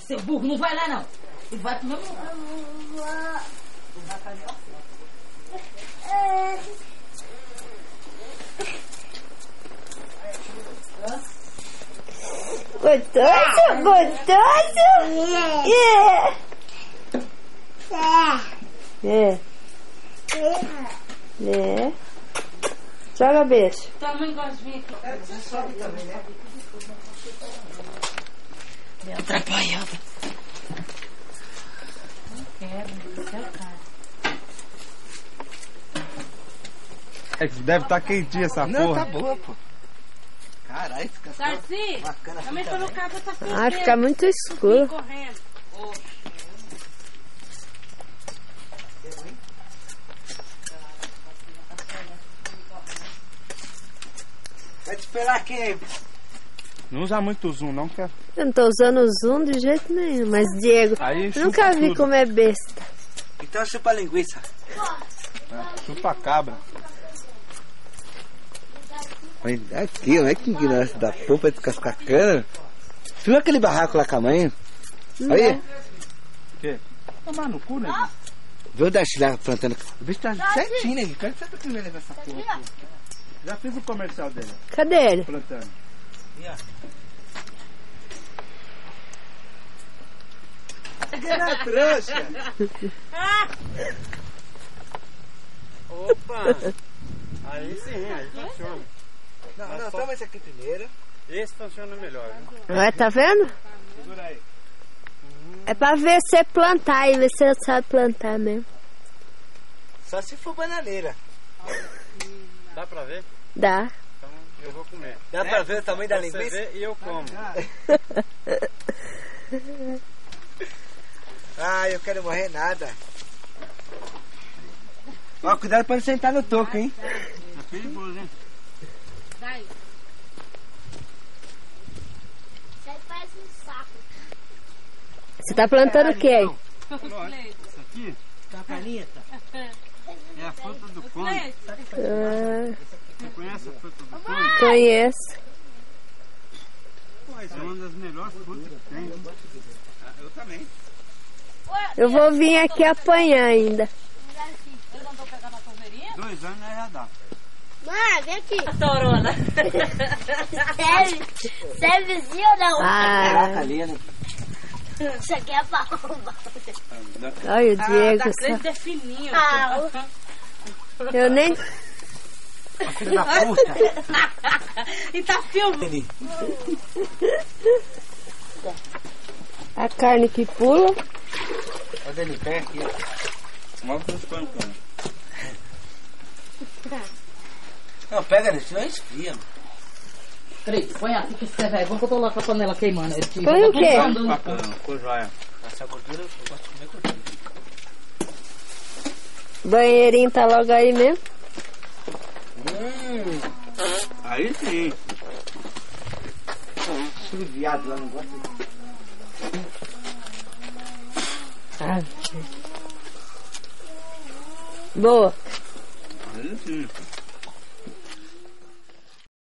seu burro, não vai lá não. Ele vai pro meu lugar. Ele vai fazer Gostoso, gostoso. Joga beijo. Tua mãe gosta de vir aqui. Você sobe também, né? Me atrapalhava. Não quero, seu cara. É que deve estar quentinha essa Não, porra. tá boa, pô. Caralho, fica Sarci, bacana assim também tô no também. carro, tá com Ah, fica muito escuro. correndo. Vai te esperar quem aí? Não usa muito zoom, não, que é... Eu não tô usando o zoom de jeito nenhum, mas Diego, Aí eu nunca chupa vi tudo. como é besta. Então chupa a linguiça. Chupa cabra. Aqui, olha que ignorância da polpa de cascar cana. Você viu aquele barraco lá com a mãe? Aí, O quê? Tomar no cu, né? viu o Darcy lá plantando. O bicho tá certinho, né? Quero saber quem vai levar essa porra aqui. Já fiz o comercial dele, Cadê ele? plantando. Na trouxa. Opa! Aí sim, aí funciona. Não, toma esse aqui primeiro. Esse funciona melhor, viu? Ué, tá vendo? Segura aí. É pra ver você plantar e ver se você sabe plantar mesmo. Só se for bananeira. Dá pra ver? Dá. Então eu vou comer. Dá pra ver o tamanho da Você linguiça? vê e eu como. Ah, eu quero morrer nada. Ó, cuidado pra não sentar no toco, hein? É perigoso, hein? Daí. Você tá plantando o quê aí? Isso aqui Tá caneta. é a fruta do cone. Ah, Você conhece a fruta do cone? conheço. É uma das melhores frutas que tem. Eu também. Eu vou vir aqui apanhar ainda. Eles não estão pegando a torneirinha? 2 anos já dá. Mãe, vem aqui. Torona. Você é vizinho ou não? Ah, ali, né? Isso aqui é pra roubar. olha o Diego. Da só. crente é fininho. Ah, Eu nem. Filho da puta. E tá filmando. A carne que pula. Olha ele pé aqui, ó. Mostra os plantões. Não, pega nesse, não esfria, mano. Peraí, põe assim que você vai. Vamos que eu tô lá com a panela queimando. Põe o quê? Bacana, ficou joia. Essa gordura, eu gosto de comer gordura. Banheirinho tá logo aí mesmo. Aí sim. Tudo viado lá, não gosta de... Boa. Aí sim.